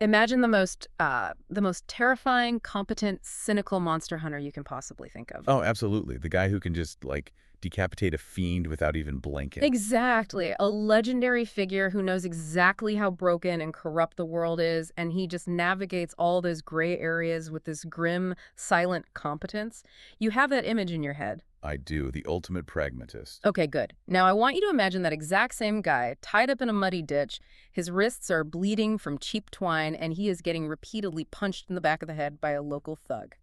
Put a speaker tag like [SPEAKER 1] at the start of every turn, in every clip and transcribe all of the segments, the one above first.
[SPEAKER 1] Imagine the most terrifying, competent, cynical monster hunter you can possibly think of.
[SPEAKER 2] Oh, absolutely. The guy who can just, like, decapitate a fiend without even blinking.
[SPEAKER 1] Exactly. A legendary figure who knows exactly how broken and corrupt the world is, and he just navigates all those gray areas with this grim, silent competence. You have that image in your head.
[SPEAKER 2] I do. The ultimate pragmatist.
[SPEAKER 1] Okay, good. Now I want you to imagine that exact same guy tied up in a muddy ditch. His wrists are bleeding from cheap twine, and he is getting repeatedly punched in the back of the head by a local thug.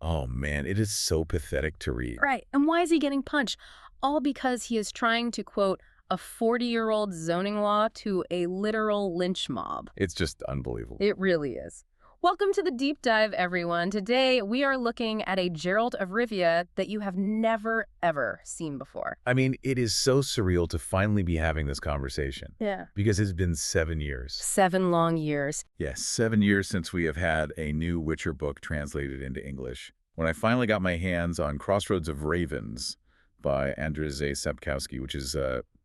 [SPEAKER 2] Oh, man, it is so pathetic to read.
[SPEAKER 1] Right. And why is he getting punched? All because he is trying to quote a 40-year-old zoning law to a literal lynch mob.
[SPEAKER 2] It's just unbelievable.
[SPEAKER 1] It really is. Welcome to the deep dive, everyone. Today, we are looking at a Geralt of Rivia that you have never, ever seen before.
[SPEAKER 2] I mean, it is so surreal to finally be having this conversation.
[SPEAKER 1] Yeah.
[SPEAKER 2] Because it's been 7 years.
[SPEAKER 1] 7 long years.
[SPEAKER 2] Yes, 7 years since we have had a new Witcher book translated into English. When I finally got my hands on Crossroads of Ravens by Andrzej Sapkowski, which is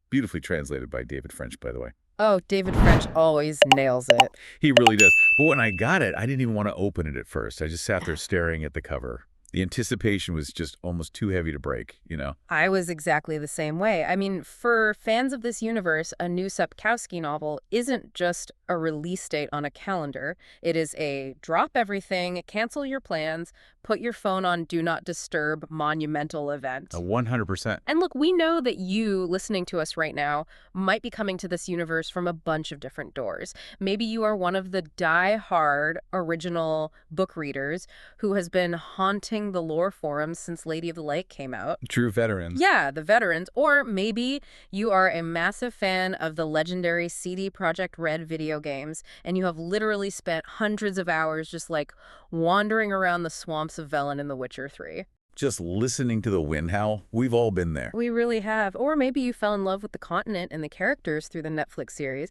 [SPEAKER 2] beautifully translated by David French, by the way.
[SPEAKER 1] Oh, David French always nails it.
[SPEAKER 2] He really does. But when I got it, I didn't even want to open it at first. I just sat there staring at the cover. The anticipation was just almost too heavy to break, you know?
[SPEAKER 1] I was exactly the same way. I mean, for fans of this universe, a new Sapkowski novel isn't just a release date on a calendar. It is a drop everything, cancel your plans, put your phone on Do Not Disturb monumental event.
[SPEAKER 2] 100%.
[SPEAKER 1] And look, we know that you, listening to us right now, might be coming to this universe from a bunch of different doors. Maybe you are one of the die-hard original book readers who has been haunting the lore forums since Lady of the Lake came out.
[SPEAKER 2] True veterans.
[SPEAKER 1] Yeah, the veterans. Or maybe you are a massive fan of the legendary CD Projekt Red video games, and you have literally spent hundreds of hours just like wandering around the swamps of Velen in The Witcher 3.
[SPEAKER 2] Just listening to the wind howl, we've all been there.
[SPEAKER 1] We really have. Or maybe you fell in love with the continent and the characters through the Netflix series.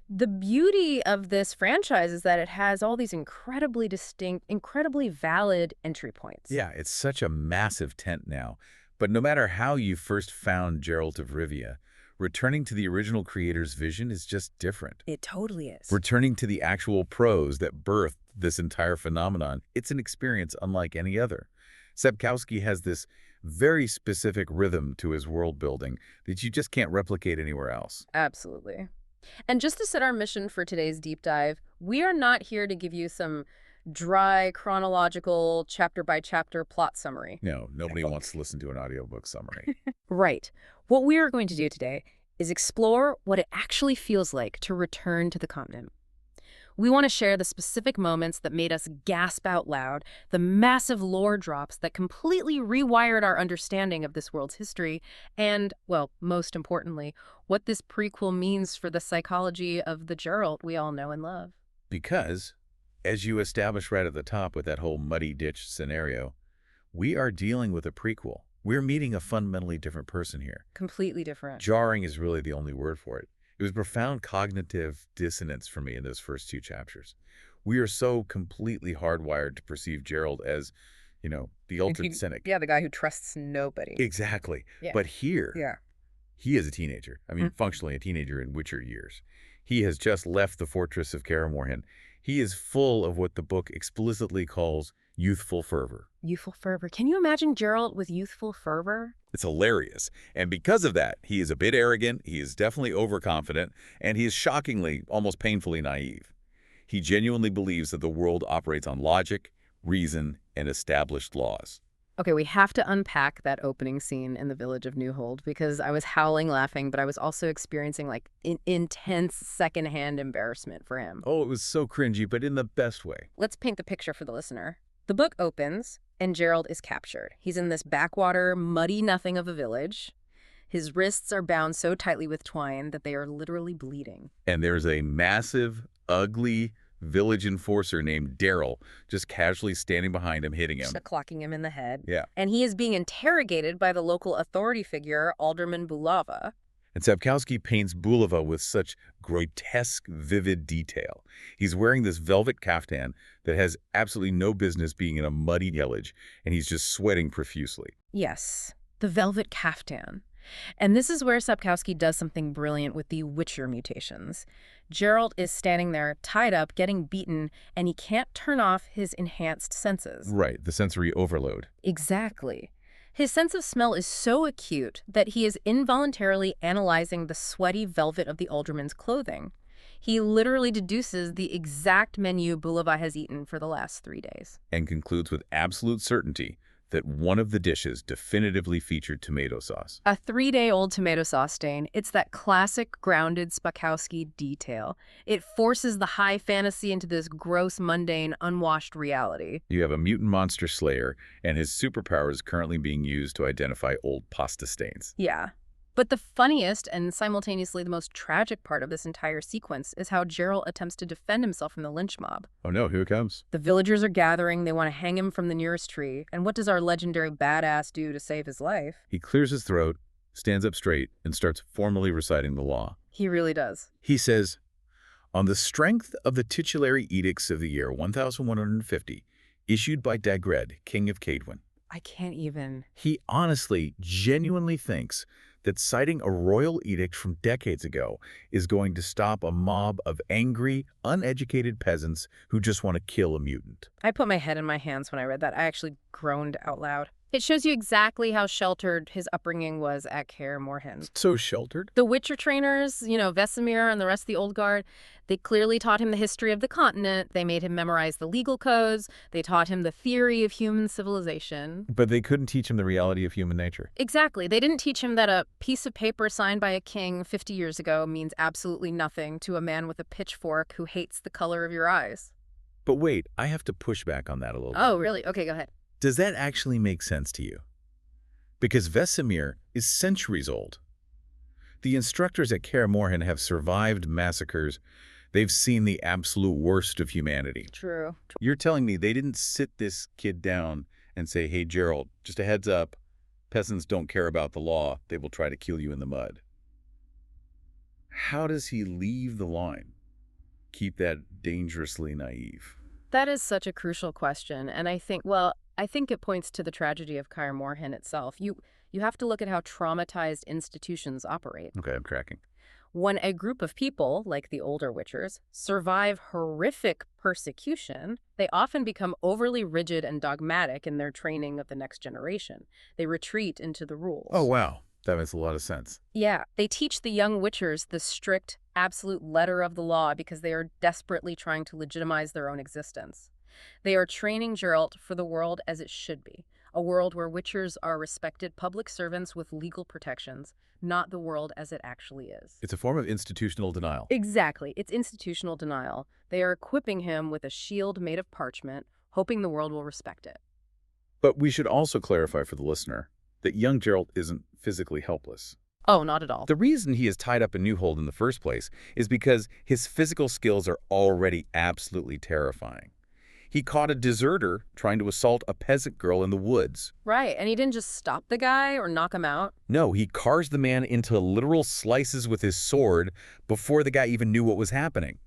[SPEAKER 1] The beauty of this franchise is that it has all these incredibly distinct, incredibly valid entry points.
[SPEAKER 2] Yeah, it's such a massive tent now. But no matter how you first found Geralt of Rivia, returning to the original creator's vision is just different.
[SPEAKER 1] It totally is.
[SPEAKER 2] Returning to the actual prose that birthed this entire phenomenon, it's an experience unlike any other. Sapkowski has this very specific rhythm to his world building that you just can't replicate anywhere else.
[SPEAKER 1] Absolutely. And just to set our mission for today's deep dive, we are not here to give you some dry, chronological, chapter-by-chapter plot summary.
[SPEAKER 2] No, nobody wants to listen to an audiobook summary.
[SPEAKER 1] Right. What we are going to do today is explore what it actually feels like to return to the continent. We want to share the specific moments that made us gasp out loud, the massive lore drops that completely rewired our understanding of this world's history, and, well, most importantly, what this prequel means for the psychology of the Geralt we all know and love.
[SPEAKER 2] Because, as you established right at the top with that whole muddy ditch scenario, we are dealing with a prequel. We're meeting a fundamentally different person here.
[SPEAKER 1] Completely different.
[SPEAKER 2] Jarring is really the only word for it. It was profound cognitive dissonance for me in those first 2 chapters. We are so completely hardwired to perceive Geralt as, you know, the ultimate cynic.
[SPEAKER 1] Yeah, the guy who trusts nobody.
[SPEAKER 2] Exactly.
[SPEAKER 1] Yeah.
[SPEAKER 2] But here,
[SPEAKER 1] Yeah.
[SPEAKER 2] he is a teenager. I mean, functionally a teenager in Witcher years. He has just left the fortress of Kaer Morhen. He is full of what the book explicitly calls youthful fervor.
[SPEAKER 1] Youthful fervor. Can you imagine Geralt with youthful fervor?
[SPEAKER 2] It's hilarious. And because of that, he is a bit arrogant, he is definitely overconfident, and he is shockingly, almost painfully naive. He genuinely believes that the world operates on logic, reason, and established laws.
[SPEAKER 1] Okay, we have to unpack that opening scene in the village of Newhold because I was howling laughing, but I was also experiencing like intense secondhand embarrassment for him.
[SPEAKER 2] Oh, it was so cringy, but in the best way.
[SPEAKER 1] Let's paint the picture for the listener. The book opens, and Geralt is captured. He's in this backwater, muddy nothing of a village. His wrists are bound so tightly with twine that they are literally bleeding.
[SPEAKER 2] And there's a massive, ugly village enforcer named Daryl just casually standing behind him, hitting him.
[SPEAKER 1] Just clocking him in the head.
[SPEAKER 2] Yeah.
[SPEAKER 1] And he is being interrogated by the local authority figure, Alderman Bulava.
[SPEAKER 2] And Sapkowski paints Bulava with such grotesque, vivid detail. He's wearing this velvet kaftan that has absolutely no business being in a muddy village, and he's just sweating profusely.
[SPEAKER 1] Yes, the velvet kaftan. And this is where Sapkowski does something brilliant with the Witcher mutations. Geralt is standing there, tied up, getting beaten, and he can't turn off his enhanced senses.
[SPEAKER 2] Right, the sensory overload.
[SPEAKER 1] Exactly. His sense of smell is so acute that he is involuntarily analyzing the sweaty velvet of the alderman's clothing. He literally deduces the exact menu Bulava has eaten for the last 3 days.
[SPEAKER 2] And concludes with absolute certainty that one of the dishes definitively featured tomato sauce.
[SPEAKER 1] A 3-day-old tomato sauce stain, it's that classic grounded Sapkowski detail. It forces the high fantasy into this gross, mundane, unwashed reality.
[SPEAKER 2] You have a mutant monster slayer, and his superpower is currently being used to identify old pasta stains.
[SPEAKER 1] Yeah. But the funniest and simultaneously the most tragic part of this entire sequence is how Geralt attempts to defend himself from the Lynch mob.
[SPEAKER 2] Oh no, here it comes.
[SPEAKER 1] The villagers are gathering, they want to hang him from the nearest tree, and what does our legendary badass do to save his life?
[SPEAKER 2] He clears his throat, stands up straight, and starts formally reciting the law.
[SPEAKER 1] He really does.
[SPEAKER 2] He says, "On the strength of the titulary edicts of the year 1150, issued by Dagred, King of Cadwin."
[SPEAKER 1] I can't even.
[SPEAKER 2] He honestly, genuinely thinks that citing a royal edict from decades ago is going to stop a mob of angry, uneducated peasants who just want to kill a mutant.
[SPEAKER 1] I put my head in my hands when I read that. I actually groaned out loud. It shows you exactly how sheltered his upbringing was at Kaer Morhen.
[SPEAKER 2] So sheltered?
[SPEAKER 1] The Witcher trainers, Vesemir and the rest of the old guard, they clearly taught him the history of the continent. They made him memorize the legal codes. They taught him the theory of human civilization.
[SPEAKER 2] But they couldn't teach him the reality of human nature.
[SPEAKER 1] Exactly. They didn't teach him that a piece of paper signed by a king 50 years ago means absolutely nothing to a man with a pitchfork who hates the color of your eyes.
[SPEAKER 2] But wait, I have to push back on that a little bit.
[SPEAKER 1] Oh, really? Okay, go ahead.
[SPEAKER 2] Does that actually make sense to you? Because Vesemir is centuries old. The instructors at Kaer Morhen have survived massacres. They've seen the absolute worst of humanity.
[SPEAKER 1] True.
[SPEAKER 2] You're telling me they didn't sit this kid down and say, "Hey, Geralt, just a heads up, peasants don't care about the law. They will try to kill you in the mud." How does he leave the line? Keep that dangerously naive.
[SPEAKER 1] That is such a crucial question, and I think it points to the tragedy of Kaer Morhen itself. You have to look at how traumatized institutions operate.
[SPEAKER 2] Okay, I'm tracking.
[SPEAKER 1] When a group of people, like the older Witchers, survive horrific persecution, they often become overly rigid and dogmatic in their training of the next generation. They retreat into the rules.
[SPEAKER 2] Oh, wow. That makes a lot of sense.
[SPEAKER 1] Yeah, they teach the young Witchers the strict, absolute letter of the law because they are desperately trying to legitimize their own existence. They are training Geralt for the world as it should be, a world where Witchers are respected public servants with legal protections, not the world as it actually is.
[SPEAKER 2] It's a form of institutional denial.
[SPEAKER 1] Exactly. It's institutional denial. They are equipping him with a shield made of parchment, hoping the world will respect it.
[SPEAKER 2] But we should also clarify for the listener that young Geralt isn't physically helpless.
[SPEAKER 1] Oh, not at all.
[SPEAKER 2] The reason he is tied up in Newhold in the first place is because his physical skills are already absolutely terrifying. He caught a deserter trying to assault a peasant girl in the woods.
[SPEAKER 1] Right, and he didn't just stop the guy or knock him out.
[SPEAKER 2] No, he carves the man into literal slices with his sword before the guy even knew what was happening.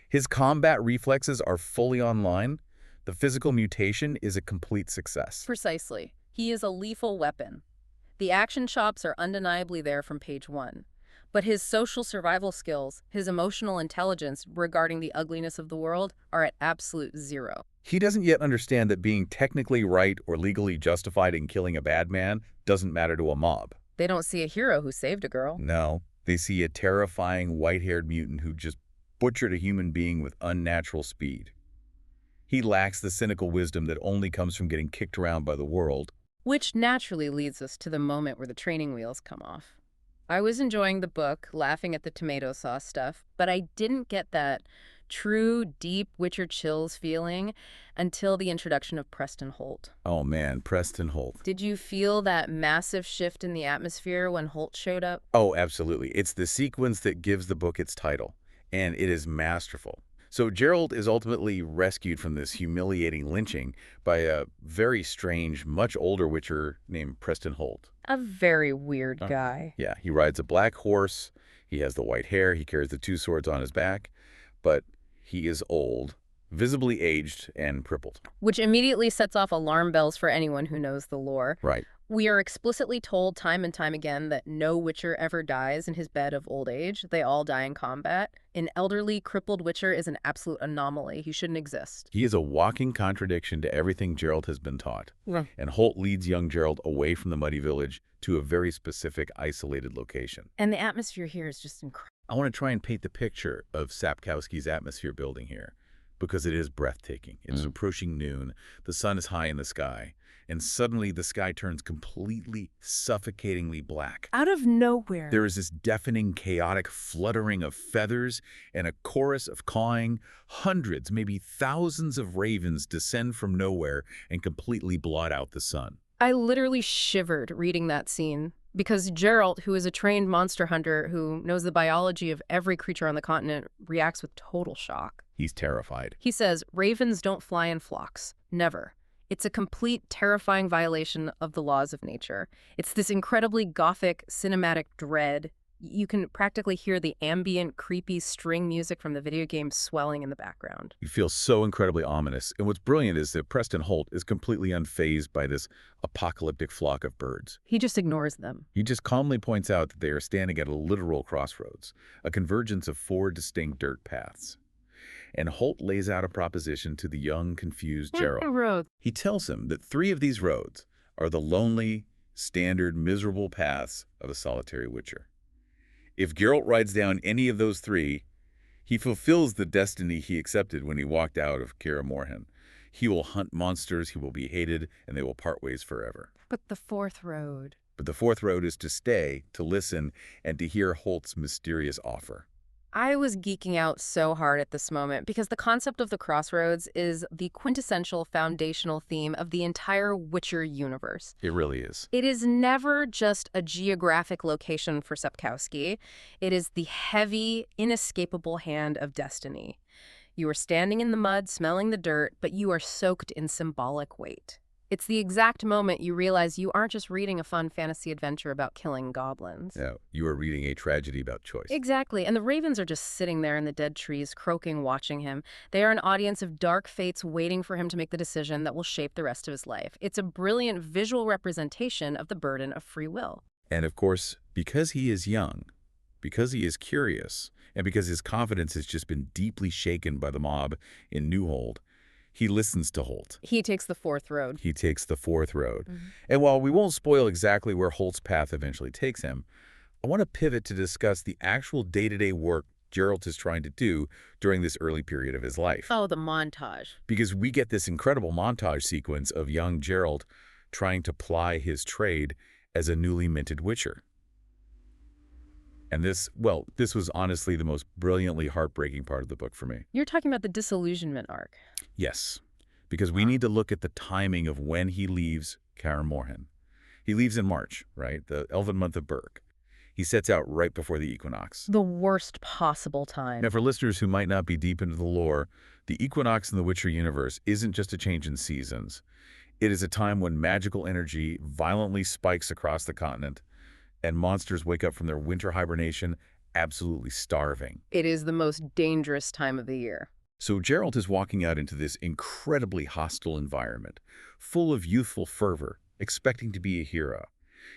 [SPEAKER 2] His combat reflexes are fully online. The physical mutation is a complete success.
[SPEAKER 1] Precisely. He is a lethal weapon. The action chops are undeniably there from page 1. But his social survival skills, his emotional intelligence regarding the ugliness of the world are at absolute zero.
[SPEAKER 2] He doesn't yet understand that being technically right or legally justified in killing a bad man doesn't matter to a mob.
[SPEAKER 1] They don't see a hero who saved a girl.
[SPEAKER 2] No, they see a terrifying white-haired mutant who just butchered a human being with unnatural speed. He lacks the cynical wisdom that only comes from getting kicked around by the world.
[SPEAKER 1] Which naturally leads us to the moment where the training wheels come off. I was enjoying the book, laughing at the tomato sauce stuff, but I didn't get that true, deep Witcher chills feeling until the introduction of Preston Holt.
[SPEAKER 2] Oh man, Preston Holt.
[SPEAKER 1] Did you feel that massive shift in the atmosphere when Holt showed up?
[SPEAKER 2] Oh, absolutely. It's the sequence that gives the book its title, and it is masterful. So Geralt is ultimately rescued from this humiliating lynching by a very strange, much older Witcher named Preston Holt.
[SPEAKER 1] A very weird guy.
[SPEAKER 2] Yeah, he rides a black horse, he has the white hair, he carries the 2 swords on his back, but he is old, visibly aged, and crippled.
[SPEAKER 1] Which immediately sets off alarm bells for anyone who knows the lore.
[SPEAKER 2] Right.
[SPEAKER 1] We are explicitly told time and time again that no Witcher ever dies in his bed of old age. They all die in combat. An elderly, crippled Witcher is an absolute anomaly. He shouldn't exist.
[SPEAKER 2] He is a walking contradiction to everything Geralt has been taught.
[SPEAKER 1] Yeah.
[SPEAKER 2] And Holt leads young Geralt away from the muddy village to a very specific, isolated location.
[SPEAKER 1] And the atmosphere here is just incredible.
[SPEAKER 2] I want to try and paint the picture of Sapkowski's atmosphere building here, because it is breathtaking. It's approaching noon, the sun is high in the sky, and suddenly the sky turns completely, suffocatingly black.
[SPEAKER 1] Out of nowhere.
[SPEAKER 2] There is this deafening, chaotic fluttering of feathers and a chorus of cawing. Hundreds, maybe thousands of ravens descend from nowhere and completely blot out the sun.
[SPEAKER 1] I literally shivered reading that scene because Geralt, who is a trained monster hunter who knows the biology of every creature on the continent, reacts with total shock.
[SPEAKER 2] He's terrified.
[SPEAKER 1] He says, ravens don't fly in flocks. Never. It's a complete, terrifying violation of the laws of nature. It's this incredibly gothic, cinematic dread. You can practically hear the ambient, creepy string music from the video game swelling in the background.
[SPEAKER 2] You feel so incredibly ominous. And what's brilliant is that Preston Holt is completely unfazed by this apocalyptic flock of birds.
[SPEAKER 1] He just ignores them.
[SPEAKER 2] He just calmly points out that they are standing at a literal crossroads, a convergence of 4 distinct dirt paths. And Holt lays out a proposition to the young, confused Geralt.
[SPEAKER 1] Road.
[SPEAKER 2] He tells him that 3 of these roads are the lonely, standard, miserable paths of a solitary Witcher. If Geralt rides down any of those 3, he fulfills the destiny he accepted when he walked out of Kaer Morhen. He will hunt monsters, he will be hated, and they will part ways forever.
[SPEAKER 1] But the 4th road.
[SPEAKER 2] But the 4th road is to stay, to listen, and to hear Holt's mysterious offer.
[SPEAKER 1] I was geeking out so hard at this moment because the concept of the crossroads is the quintessential foundational theme of the entire Witcher universe.
[SPEAKER 2] It really is.
[SPEAKER 1] It is never just a geographic location for Sapkowski. It is the heavy, inescapable hand of destiny. You are standing in the mud, smelling the dirt, but you are soaked in symbolic weight. It's the exact moment you realize you aren't just reading a fun fantasy adventure about killing goblins.
[SPEAKER 2] No, you are reading a tragedy about choice.
[SPEAKER 1] Exactly, and the ravens are just sitting there in the dead trees, croaking, watching him. They are an audience of dark fates waiting for him to make the decision that will shape the rest of his life. It's a brilliant visual representation of the burden of free will.
[SPEAKER 2] And of course, because he is young, because he is curious, and because his confidence has just been deeply shaken by the mob in Newhold, he listens to Holt.
[SPEAKER 1] He takes the 4th road.
[SPEAKER 2] He takes the 4th road. And while we won't spoil exactly where Holt's path eventually takes him, I want to pivot to discuss the actual day-to-day work Geralt is trying to do during this early period of his life.
[SPEAKER 1] Oh, the montage.
[SPEAKER 2] Because we get this incredible montage sequence of young Geralt trying to ply his trade as a newly minted Witcher. And this was honestly the most brilliantly heartbreaking part of the book for me.
[SPEAKER 1] You're talking about the disillusionment arc.
[SPEAKER 2] Yes, because we need to look at the timing of when he leaves Kaer Morhen. He leaves in March, right? The elven month of Berg. He sets out right before the equinox.
[SPEAKER 1] The worst possible time.
[SPEAKER 2] Now, for listeners who might not be deep into the lore, the equinox in the Witcher universe isn't just a change in seasons. It is a time when magical energy violently spikes across the continent, and monsters wake up from their winter hibernation absolutely starving.
[SPEAKER 1] It is the most dangerous time of the year.
[SPEAKER 2] So Geralt is walking out into this incredibly hostile environment, full of youthful fervor, expecting to be a hero.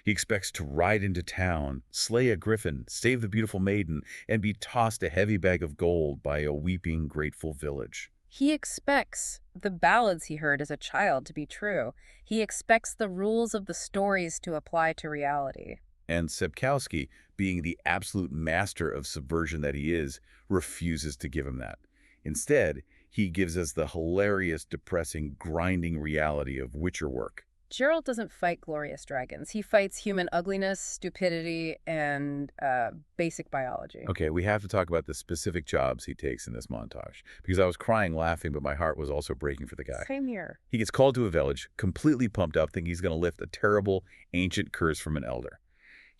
[SPEAKER 2] He expects to ride into town, slay a griffin, save the beautiful maiden, and be tossed a heavy bag of gold by a weeping, grateful village.
[SPEAKER 1] He expects the ballads he heard as a child to be true. He expects the rules of the stories to apply to reality.
[SPEAKER 2] And Sapkowski, being the absolute master of subversion that he is, refuses to give him that. Instead, he gives us the hilarious, depressing, grinding reality of Witcher work.
[SPEAKER 1] Geralt doesn't fight glorious dragons. He fights human ugliness, stupidity, and basic biology.
[SPEAKER 2] Okay, we have to talk about the specific jobs he takes in this montage, because I was crying laughing, but my heart was also breaking for the guy.
[SPEAKER 1] Same here.
[SPEAKER 2] He gets called to a village, completely pumped up, thinking he's going to lift a terrible, ancient curse from an elder.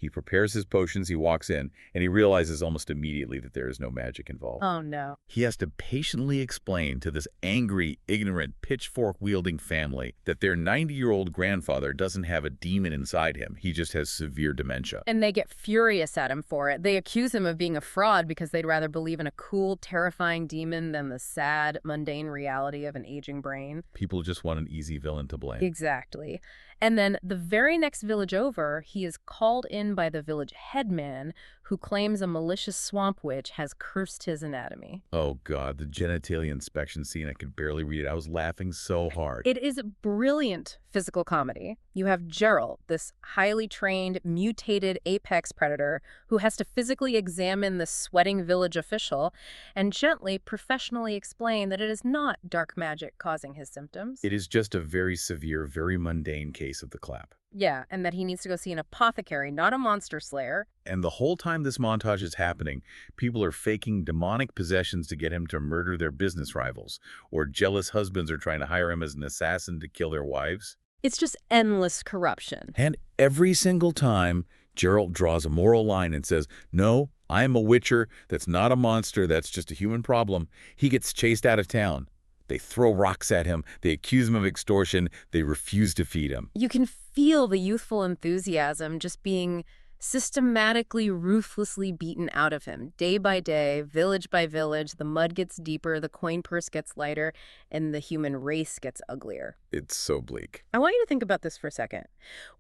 [SPEAKER 2] He prepares his potions, he walks in, and he realizes almost immediately that there is no magic involved.
[SPEAKER 1] Oh, no.
[SPEAKER 2] He has to patiently explain to this angry, ignorant, pitchfork-wielding family that their 90-year-old grandfather doesn't have a demon inside him. He just has severe dementia.
[SPEAKER 1] And they get furious at him for it. They accuse him of being a fraud because they'd rather believe in a cool, terrifying demon than the sad, mundane reality of an aging brain.
[SPEAKER 2] People just want an easy villain to blame.
[SPEAKER 1] Exactly. And then the very next village over, he is called in by the village headman, who claims a malicious swamp witch has cursed his anatomy.
[SPEAKER 2] Oh, God, the genitalia inspection scene, I could barely read it. I was laughing so hard.
[SPEAKER 1] It is brilliant physical comedy. You have Geralt, this highly trained, mutated apex predator who has to physically examine the sweating village official and gently, professionally explain that it is not dark magic causing his symptoms.
[SPEAKER 2] It is just a very severe, very mundane case of the clap.
[SPEAKER 1] Yeah, and that he needs to go see an apothecary, not a monster slayer.
[SPEAKER 2] And the whole time this montage is happening, people are faking demonic possessions to get him to murder their business rivals, or jealous husbands are trying to hire him as an assassin to kill their wives.
[SPEAKER 1] It's just endless corruption.
[SPEAKER 2] And every single time, Geralt draws a moral line and says, "No, I am a witcher. That's not a monster. That's just a human problem." He gets chased out of town. They throw rocks at him. They accuse him of extortion. They refuse to feed him.
[SPEAKER 1] You can feel the youthful enthusiasm just being systematically, ruthlessly beaten out of him. Day by day, village by village, the mud gets deeper, the coin purse gets lighter, and the human race gets uglier.
[SPEAKER 2] It's so bleak.
[SPEAKER 1] I want you to think about this for a second.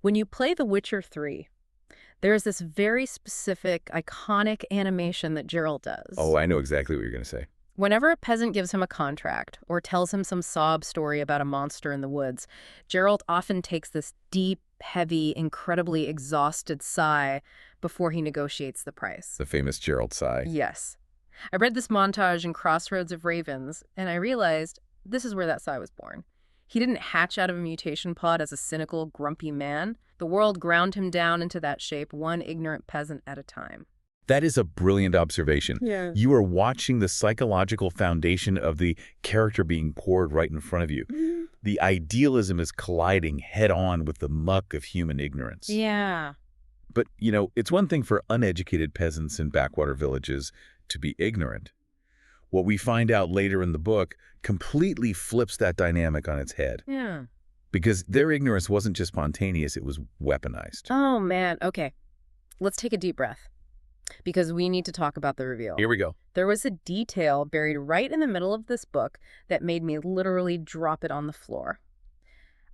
[SPEAKER 1] When you play The Witcher 3, there's this very specific, iconic animation that Geralt does.
[SPEAKER 2] Oh, I know exactly what you're going to say.
[SPEAKER 1] Whenever a peasant gives him a contract or tells him some sob story about a monster in the woods, Geralt often takes this deep, heavy, incredibly exhausted sigh before he negotiates the price.
[SPEAKER 2] The famous Geralt sigh.
[SPEAKER 1] Yes. I read this montage in Crossroads of Ravens, and I realized this is where that sigh was born. He didn't hatch out of a mutation pod as a cynical, grumpy man. The world ground him down into that shape, one ignorant peasant at a time.
[SPEAKER 2] That is a brilliant observation.
[SPEAKER 1] Yeah.
[SPEAKER 2] You are watching the psychological foundation of the character being poured right in front of you.
[SPEAKER 1] Mm-hmm.
[SPEAKER 2] The idealism is colliding head-on with the muck of human ignorance.
[SPEAKER 1] Yeah.
[SPEAKER 2] But, you know, it's one thing for uneducated peasants in backwater villages to be ignorant. What we find out later in the book completely flips that dynamic on its head.
[SPEAKER 1] Yeah.
[SPEAKER 2] Because their ignorance wasn't just spontaneous, it was weaponized.
[SPEAKER 1] Oh, man. Okay. Let's take a deep breath, because we need to talk about the reveal.
[SPEAKER 2] Here we go.
[SPEAKER 1] There was a detail buried right in the middle of this book that made me literally drop it on the floor.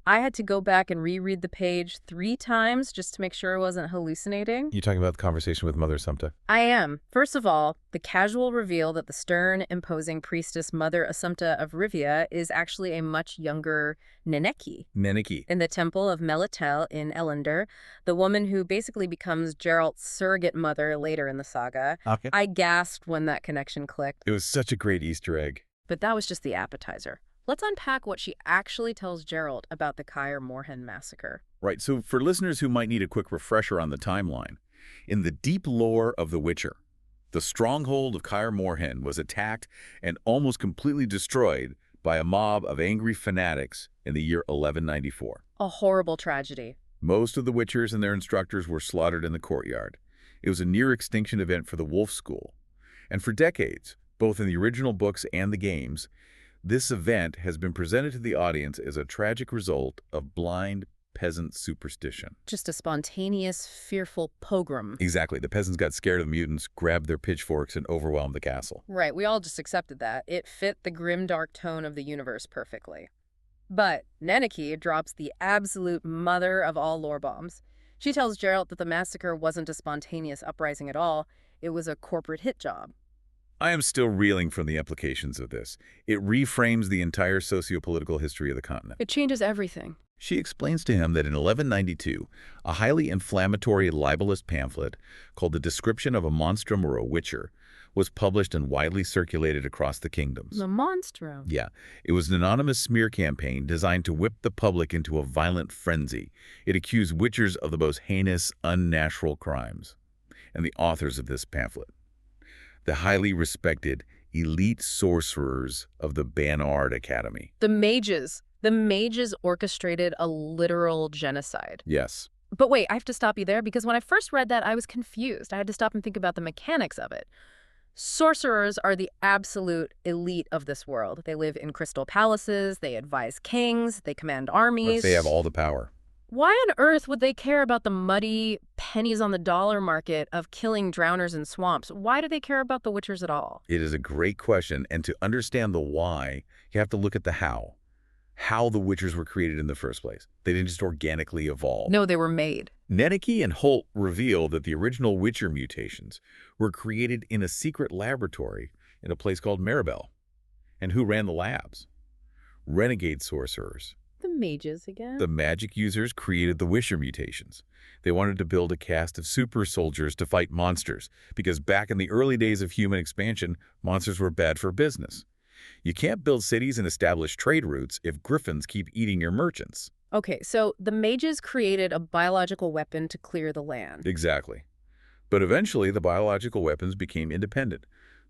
[SPEAKER 1] I had to go back and reread the page 3 times just to make sure I wasn't hallucinating.
[SPEAKER 2] You talking about the conversation with Mother Assumpta?
[SPEAKER 1] I am. First of all, the casual reveal that the stern, imposing priestess Mother Assumpta of Rivia is actually a much younger Neneki.
[SPEAKER 2] Neneki.
[SPEAKER 1] In the temple of Melitel in Elender, the woman who basically becomes Geralt's surrogate mother later in the saga.
[SPEAKER 2] Okay.
[SPEAKER 1] I gasped when that connection clicked.
[SPEAKER 2] It was such a great Easter egg.
[SPEAKER 1] But that was just the appetizer. Let's unpack what she actually tells Geralt about the Kaer Morhen massacre.
[SPEAKER 2] Right, so for listeners who might need a quick refresher on the timeline, in the deep lore of The Witcher, the stronghold of Kaer Morhen was attacked and almost completely destroyed by a mob of angry fanatics in the year 1194.
[SPEAKER 1] A horrible tragedy.
[SPEAKER 2] Most of the Witchers and their instructors were slaughtered in the courtyard. It was a near-extinction event for the Wolf School. And for decades, both in the original books and the games, this event has been presented to the audience as a tragic result of blind peasant superstition.
[SPEAKER 1] Just a spontaneous, fearful pogrom.
[SPEAKER 2] Exactly. The peasants got scared of the mutants, grabbed their pitchforks, and overwhelmed the castle.
[SPEAKER 1] Right, we all just accepted that. It fit the grim, dark tone of the universe perfectly. But Neneki drops the absolute mother of all lore bombs. She tells Geralt that the massacre wasn't a spontaneous uprising at all. It was a corporate hit job.
[SPEAKER 2] I am still reeling from the implications of this. It reframes the entire socio-political history of the continent.
[SPEAKER 1] It changes everything.
[SPEAKER 2] She explains to him that in 1192, a highly inflammatory libelous pamphlet called The Description of a Monstrum or a Witcher was published and widely circulated across the kingdoms.
[SPEAKER 1] The monstrum?
[SPEAKER 2] Yeah. It was an anonymous smear campaign designed to whip the public into a violent frenzy. It accused witchers of the most heinous, unnatural crimes. And the authors of this pamphlet, the highly respected elite sorcerers of the Bannard Academy.
[SPEAKER 1] The mages. The mages orchestrated a literal genocide.
[SPEAKER 2] Yes.
[SPEAKER 1] But wait, I have to stop you there because when I first read that, I was confused. I had to stop and think about the mechanics of it. Sorcerers are the absolute elite of this world. They live in crystal palaces, they advise kings, they command armies.
[SPEAKER 2] They have all the power.
[SPEAKER 1] Why on earth would they care about the muddy pennies on the dollar market of killing drowners in swamps? Why do they care about the Witchers at all?
[SPEAKER 2] It is a great question, and to understand the why, you have to look at the how. How the Witchers were created in the first place. They didn't just organically evolve.
[SPEAKER 1] No, they were made.
[SPEAKER 2] Nenneke and Holt reveal that the original Witcher mutations were created in a secret laboratory in a place called Maribel. And who ran the labs? Renegade sorcerers.
[SPEAKER 1] The mages again?
[SPEAKER 2] The magic users created the Witcher mutations. They wanted to build a caste of super soldiers to fight monsters, because back in the early days of human expansion, monsters were bad for business. You can't build cities and establish trade routes if griffins keep eating your merchants.
[SPEAKER 1] Okay, so the mages created a biological weapon to clear the land.
[SPEAKER 2] Exactly. But eventually, the biological weapons became independent.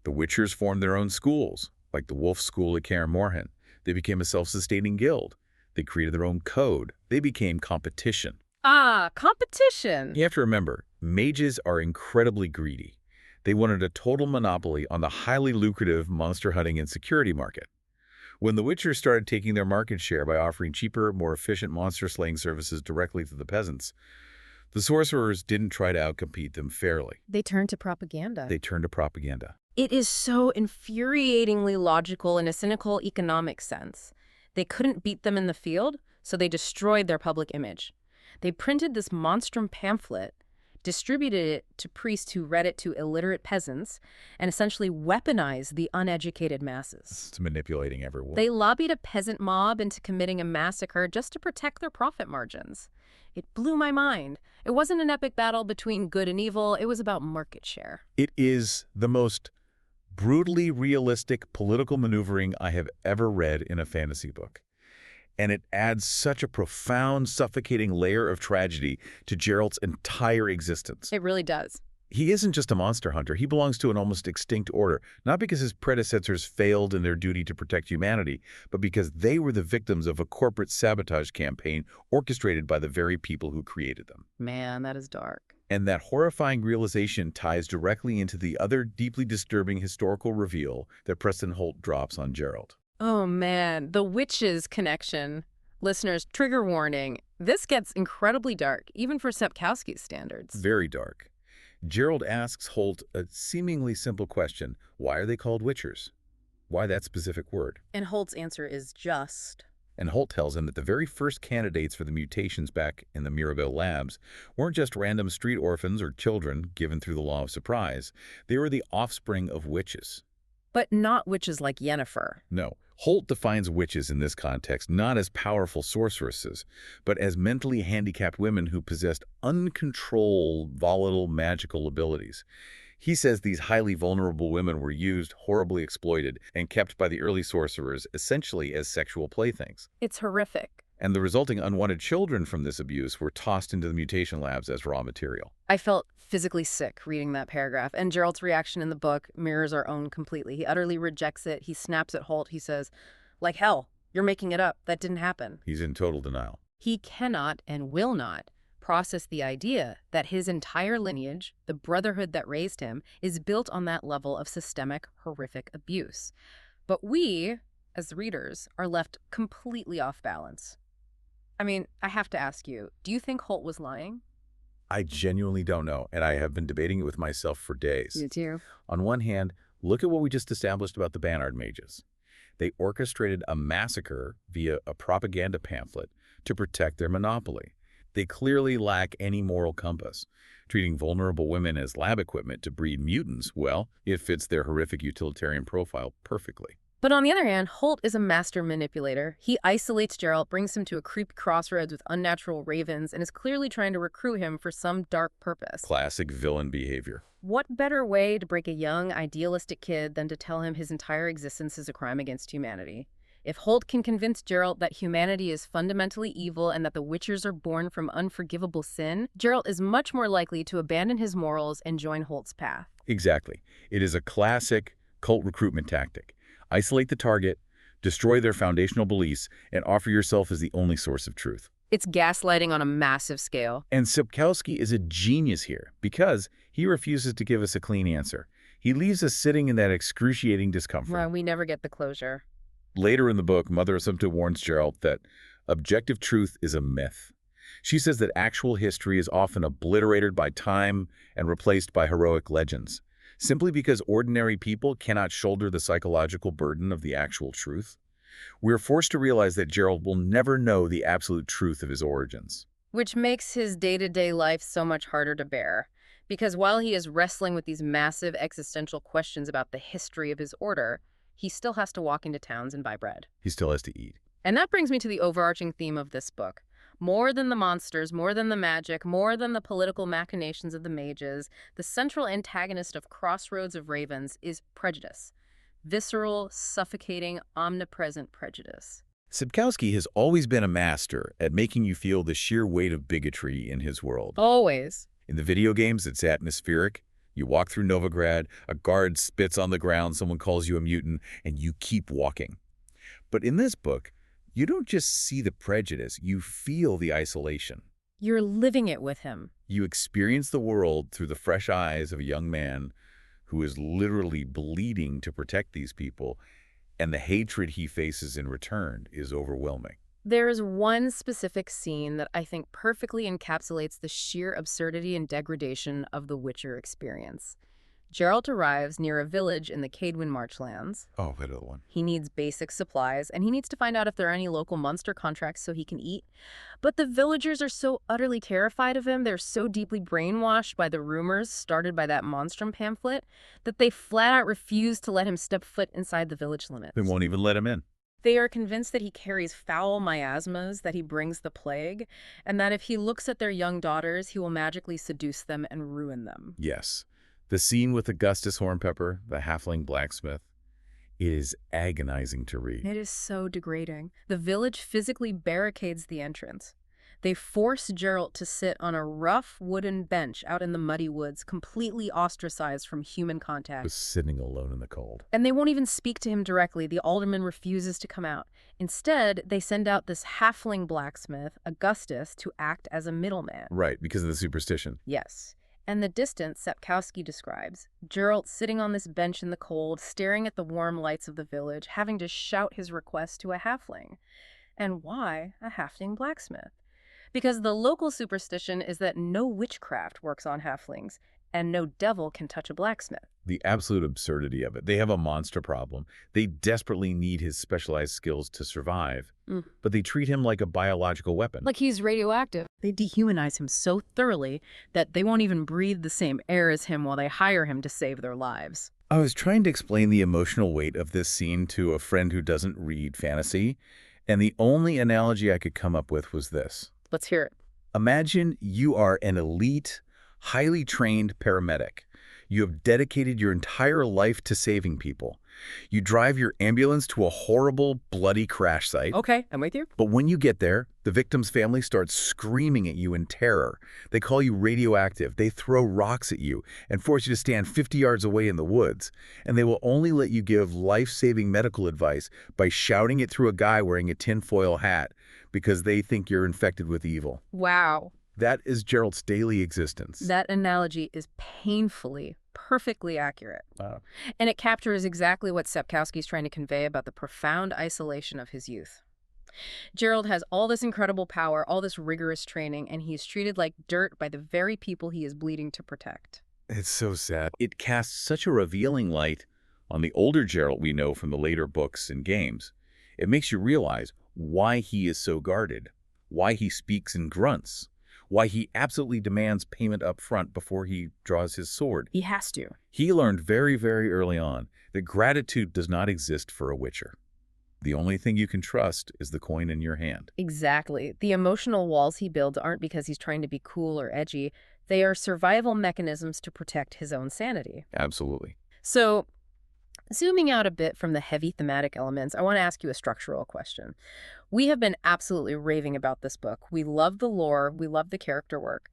[SPEAKER 2] The Witchers formed their own schools, like the Wolf School at Kaer Morhen. They became a self-sustaining guild. They created their own code. They became competition.
[SPEAKER 1] Ah, competition.
[SPEAKER 2] You have to remember, mages are incredibly greedy. They wanted a total monopoly on the highly lucrative monster hunting and security market. When the Witchers started taking their market share by offering cheaper, more efficient monster-slaying services directly to the peasants, the sorcerers didn't try to outcompete them fairly.
[SPEAKER 1] They turned to propaganda.
[SPEAKER 2] They turned to propaganda.
[SPEAKER 1] It is so infuriatingly logical in a cynical economic sense. They couldn't beat them in the field, so they destroyed their public image. They printed this monstrum pamphlet, distributed it to priests who read it to illiterate peasants, and essentially weaponized the uneducated masses.
[SPEAKER 2] It's manipulating everyone.
[SPEAKER 1] They lobbied a peasant mob into committing a massacre just to protect their profit margins. It blew my mind. It wasn't an epic battle between good and evil. It was about market share.
[SPEAKER 2] It is the most brutally realistic political maneuvering I have ever read in a fantasy book. And it adds such a profound, suffocating layer of tragedy to Geralt's entire existence.
[SPEAKER 1] It really does.
[SPEAKER 2] He isn't just a monster hunter. He belongs to an almost extinct order, not because his predecessors failed in their duty to protect humanity, but because they were the victims of a corporate sabotage campaign orchestrated by the very people who created them.
[SPEAKER 1] Man, that is dark.
[SPEAKER 2] And that horrifying realization ties directly into the other deeply disturbing historical reveal that Preston Holt drops on Geralt.
[SPEAKER 1] Oh man, the witches connection. Listeners, trigger warning. This gets incredibly dark, even for Sapkowski's standards.
[SPEAKER 2] Very dark. Geralt asks Holt a seemingly simple question. Why are they called Witchers? Why that specific word?
[SPEAKER 1] And Holt's answer is just.
[SPEAKER 2] And Holt tells him that the very first candidates for the mutations back in the Mirabel labs weren't just random street orphans or children given through the law of surprise. They were the offspring of witches.
[SPEAKER 1] But not witches like Yennefer.
[SPEAKER 2] No. Holt defines witches in this context not as powerful sorceresses, but as mentally handicapped women who possessed uncontrolled, volatile, magical abilities. He says these highly vulnerable women were used, horribly exploited, and kept by the early sorcerers essentially as sexual playthings.
[SPEAKER 1] It's horrific.
[SPEAKER 2] And the resulting unwanted children from this abuse were tossed into the mutation labs as raw material.
[SPEAKER 1] I felt physically sick reading that paragraph, and Geralt's reaction in the book mirrors our own completely. He utterly rejects it. He snaps at Holt. He says, like hell, you're making it up. That didn't happen.
[SPEAKER 2] He's in total denial.
[SPEAKER 1] He cannot and will not process the idea that his entire lineage, the brotherhood that raised him, is built on that level of systemic, horrific abuse. But we, as readers, are left completely off balance. I mean, I have to ask you, do you think Holt was lying?
[SPEAKER 2] I genuinely don't know, and I have been debating it with myself for days.
[SPEAKER 1] Me too.
[SPEAKER 2] On one hand, look at what we just established about the Bannard mages. They orchestrated a massacre via a propaganda pamphlet to protect their monopoly. They clearly lack any moral compass. Treating vulnerable women as lab equipment to breed mutants, well, it fits their horrific utilitarian profile perfectly.
[SPEAKER 1] But on the other hand, Holt is a master manipulator. He isolates Geralt, brings him to a creepy crossroads with unnatural ravens, and is clearly trying to recruit him for some dark purpose.
[SPEAKER 2] Classic villain behavior.
[SPEAKER 1] What better way to break a young, idealistic kid than to tell him his entire existence is a crime against humanity? If Holt can convince Geralt that humanity is fundamentally evil and that the Witchers are born from unforgivable sin, Geralt is much more likely to abandon his morals and join Holt's path.
[SPEAKER 2] Exactly. It is a classic cult recruitment tactic. Isolate the target, destroy their foundational beliefs, and offer yourself as the only source of truth.
[SPEAKER 1] It's gaslighting on a massive scale.
[SPEAKER 2] And Sapkowski is a genius here because he refuses to give us a clean answer. He leaves us sitting in that excruciating discomfort.
[SPEAKER 1] Well, we never get the closure.
[SPEAKER 2] Later in the book, Mother Assumpta warns Geralt that objective truth is a myth. She says that actual history is often obliterated by time and replaced by heroic legends, simply because ordinary people cannot shoulder the psychological burden of the actual truth. We're forced to realize that Geralt will never know the absolute truth of his origins.
[SPEAKER 1] Which makes his day-to-day life so much harder to bear. Because while he is wrestling with these massive existential questions about the history of his order, he still has to walk into towns and buy bread.
[SPEAKER 2] He still has to eat.
[SPEAKER 1] And that brings me to the overarching theme of this book. More than the monsters, more than the magic, more than the political machinations of the mages, the central antagonist of Crossroads of Ravens is prejudice. Visceral, suffocating, omnipresent prejudice.
[SPEAKER 2] Sapkowski has always been a master at making you feel the sheer weight of bigotry in his world.
[SPEAKER 1] Always.
[SPEAKER 2] In the video games, it's atmospheric. You walk through Novigrad, a guard spits on the ground, someone calls you a mutant, and you keep walking. But in this book, you don't just see the prejudice, you feel the isolation.
[SPEAKER 1] You're living it with him.
[SPEAKER 2] You experience the world through the fresh eyes of a young man who is literally bleeding to protect these people, and the hatred he faces in return is overwhelming.
[SPEAKER 1] There is one specific scene that I think perfectly encapsulates the sheer absurdity and degradation of the Witcher experience. Geralt arrives near a village in the Cadwin Marchlands.
[SPEAKER 2] Oh, that other one.
[SPEAKER 1] He needs basic supplies, and he needs to find out if there are any local monster contracts so he can eat. But the villagers are so utterly terrified of him, they're so deeply brainwashed by the rumors started by that Monstrum pamphlet, that they flat out refuse to let him step foot inside the village limits.
[SPEAKER 2] They won't even let him in.
[SPEAKER 1] They are convinced that he carries foul miasmas, that he brings the plague, and that if he looks at their young daughters, he will magically seduce them and ruin them.
[SPEAKER 2] Yes. The scene with Augustus Hornpepper, the halfling blacksmith, it is agonizing to read.
[SPEAKER 1] It is so degrading. The village physically barricades the entrance. They force Geralt to sit on a rough wooden bench out in the muddy woods, completely ostracized from human contact.
[SPEAKER 2] Was sitting alone in the cold.
[SPEAKER 1] And they won't even speak to him directly. The alderman refuses to come out. Instead, they send out this halfling blacksmith, Augustus, to act as a middleman.
[SPEAKER 2] Right, because of the superstition.
[SPEAKER 1] Yes. And the distance Sapkowski describes, Geralt sitting on this bench in the cold, staring at the warm lights of the village, having to shout his request to a halfling. And why a halfling blacksmith? Because the local superstition is that no witchcraft works on halflings, and no devil can touch a blacksmith.
[SPEAKER 2] The absolute absurdity of it. They have a monster problem. They desperately need his specialized skills to survive, but they treat him like a biological weapon.
[SPEAKER 1] Like he's radioactive. They dehumanize him so thoroughly that they won't even breathe the same air as him while they hire him to save their lives.
[SPEAKER 2] I was trying to explain the emotional weight of this scene to a friend who doesn't read fantasy, and the only analogy I could come up with was this.
[SPEAKER 1] Let's hear it.
[SPEAKER 2] Imagine you are an elite, highly trained paramedic. You have dedicated your entire life to saving people. You drive your ambulance to a horrible, bloody crash site.
[SPEAKER 1] Okay, I'm with you.
[SPEAKER 2] But when you get there, the victim's family starts screaming at you in terror. They call you radioactive. They throw rocks at you and force you to stand 50 yards away in the woods. And they will only let you give life-saving medical advice by shouting it through a guy wearing a tinfoil hat because they think you're infected with evil.
[SPEAKER 1] Wow.
[SPEAKER 2] That is Geralt's daily existence.
[SPEAKER 1] That analogy is painfully, perfectly accurate.
[SPEAKER 2] Wow.
[SPEAKER 1] And it captures exactly what Sapkowski's trying to convey about the profound isolation of his youth. Geralt has all this incredible power, all this rigorous training, and he's treated like dirt by the very people he is bleeding to protect.
[SPEAKER 2] It's so sad. It casts such a revealing light on the older Geralt we know from the later books and games. It makes you realize why he is so guarded, why he speaks in grunts, why he absolutely demands payment up front before he draws his sword.
[SPEAKER 1] He has to.
[SPEAKER 2] He learned very, very early on that gratitude does not exist for a witcher. The only thing you can trust is the coin in your hand.
[SPEAKER 1] Exactly. The emotional walls he builds aren't because he's trying to be cool or edgy. They are survival mechanisms to protect his own sanity.
[SPEAKER 2] Absolutely.
[SPEAKER 1] So, zooming out a bit from the heavy thematic elements, I want to ask you a structural question. We have been absolutely raving about this book. We love the lore, we love the character work.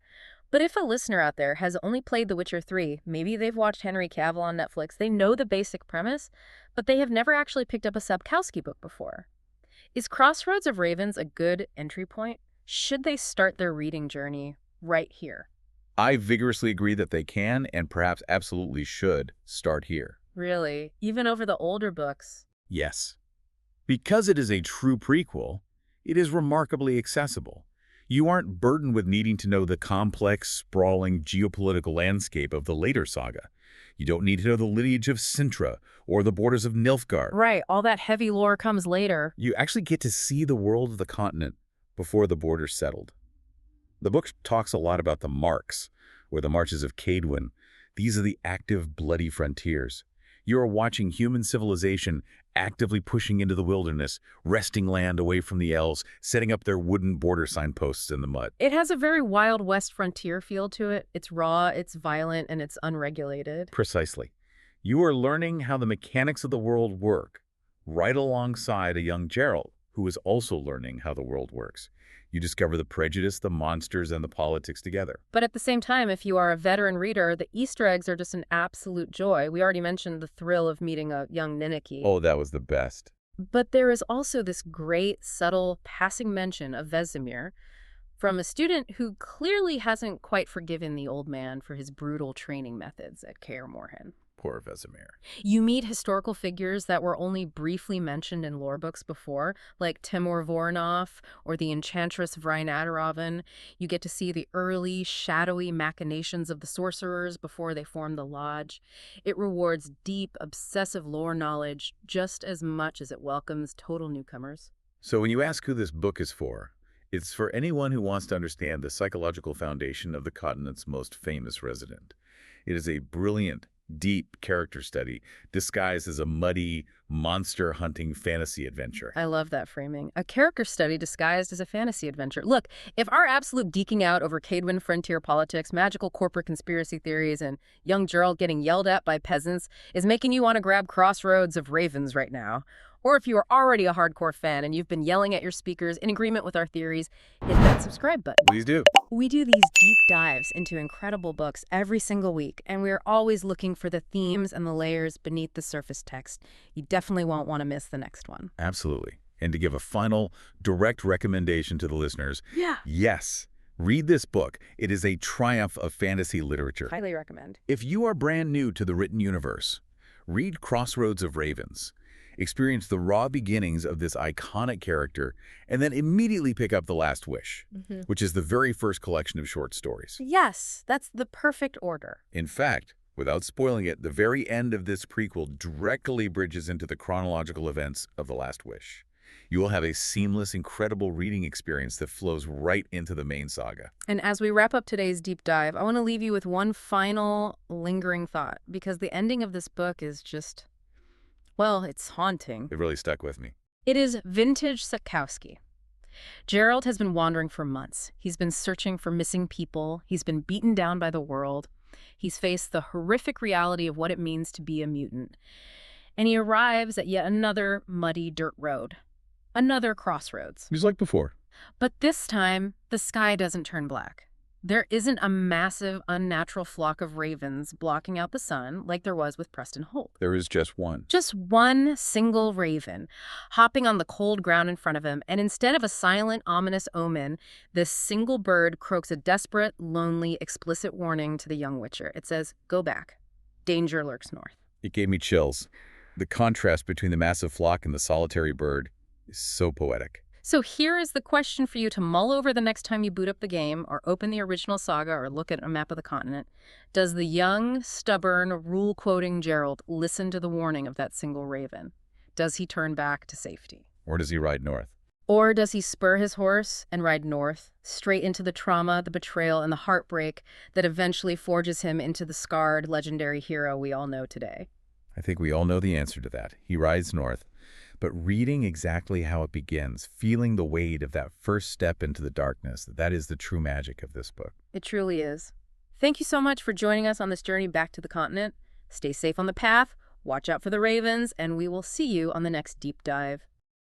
[SPEAKER 1] But if a listener out there has only played The Witcher 3, maybe they've watched Henry Cavill on Netflix, they know the basic premise, but they have never actually picked up a Sapkowski book before. Is Crossroads of Ravens a good entry point? Should they start their reading journey right here?
[SPEAKER 2] I vigorously agree that they can, and perhaps absolutely should, start here.
[SPEAKER 1] Really? Even over the older books?
[SPEAKER 2] Yes. Because it is a true prequel, it is remarkably accessible. You aren't burdened with needing to know the complex, sprawling geopolitical landscape of the later saga. You don't need to know the lineage of Sintra or the borders of Nilfgaard.
[SPEAKER 1] Right, all that heavy lore comes later.
[SPEAKER 2] You actually get to see the world of the continent before the borders settled. The book talks a lot about the Marks, or the Marches of Cadwin. These are the active, bloody frontiers. You are watching human civilization actively pushing into the wilderness, wresting land away from the elves, setting up their wooden border signposts in the mud.
[SPEAKER 1] It has a very Wild West frontier feel to it. It's raw, it's violent, and it's unregulated.
[SPEAKER 2] Precisely. You are learning how the mechanics of the world work, right alongside a young Geralt, who is also learning how the world works. You discover the prejudice, the monsters, and the politics together.
[SPEAKER 1] But at the same time, if you are a veteran reader, the Easter eggs are just an absolute joy. We already mentioned the thrill of meeting a young Ninnicky.
[SPEAKER 2] Oh, that was the best.
[SPEAKER 1] But there is also this great, subtle, passing mention of Vesemir from a student who clearly hasn't quite forgiven the old man for his brutal training methods at Kaer Morhen.
[SPEAKER 2] Poor Vesemir.
[SPEAKER 1] You meet historical figures that were only briefly mentioned in lore books before, like Timur Voronov or the Enchantress Vrynadaroven. You get to see the early, shadowy machinations of the sorcerers before they formed the Lodge. It rewards deep, obsessive lore knowledge just as much as it welcomes total newcomers.
[SPEAKER 2] So when you ask who this book is for, it's for anyone who wants to understand the psychological foundation of the continent's most famous resident. It is a brilliant, deep character study disguised as a muddy, monster-hunting fantasy adventure.
[SPEAKER 1] I love that framing. A character study disguised as a fantasy adventure. Look, if our absolute geeking out over Cadwin frontier politics, magical corporate conspiracy theories, and young Geralt getting yelled at by peasants is making you want to grab Crossroads of Ravens right now, or if you are already a hardcore fan and you've been yelling at your speakers in agreement with our theories, hit that subscribe button.
[SPEAKER 2] Please do.
[SPEAKER 1] We do these deep dives into incredible books every single week, and we're always looking for the themes and the layers beneath the surface text. You definitely won't want to miss the next one.
[SPEAKER 2] Absolutely. And to give a final, direct recommendation to the listeners,
[SPEAKER 1] Yeah.
[SPEAKER 2] yes, read this book. It is a triumph of fantasy literature.
[SPEAKER 1] Highly recommend.
[SPEAKER 2] If you are brand new to the written universe, read Crossroads of Ravens. Experience the raw beginnings of this iconic character, and then immediately pick up The Last Wish, which is the very first collection of short stories.
[SPEAKER 1] Yes, that's the perfect order.
[SPEAKER 2] In fact, without spoiling it, the very end of this prequel directly bridges into the chronological events of The Last Wish. You will have a seamless, incredible reading experience that flows right into the main saga.
[SPEAKER 1] And as we wrap up today's deep dive, I want to leave you with one final lingering thought, because the ending of this book is just, well, it's haunting.
[SPEAKER 2] It really stuck with me.
[SPEAKER 1] It is vintage Sapkowski. Geralt has been wandering for months. He's been searching for missing people. He's been beaten down by the world. He's faced the horrific reality of what it means to be a mutant. And he arrives at yet another muddy dirt road. Another crossroads.
[SPEAKER 2] Just like before.
[SPEAKER 1] But this time, the sky doesn't turn black. There isn't a massive, unnatural flock of ravens blocking out the sun like there was with Preston Holt.
[SPEAKER 2] There is just one.
[SPEAKER 1] Just one single raven, hopping on the cold ground in front of him, and instead of a silent, ominous omen, this single bird croaks a desperate, lonely, explicit warning to the young witcher. It says, "Go back. Danger lurks north."
[SPEAKER 2] It gave me chills. The contrast between the massive flock and the solitary bird is so poetic.
[SPEAKER 1] So here is the question for you to mull over the next time you boot up the game or open the original saga or look at a map of the continent. Does the young, stubborn, rule-quoting Geralt listen to the warning of that single raven? Does he turn back to safety?
[SPEAKER 2] Or does he ride north?
[SPEAKER 1] Or does he spur his horse and ride north, straight into the trauma, the betrayal, and the heartbreak that eventually forges him into the scarred, legendary hero we all know today?
[SPEAKER 2] I think we all know the answer to that. He rides north. But reading exactly how it begins, feeling the weight of that first step into the darkness, that is the true magic of this book.
[SPEAKER 1] It truly is. Thank you so much for joining us on this journey back to the continent. Stay safe on the path, watch out for the ravens, and we will see you on the next deep dive.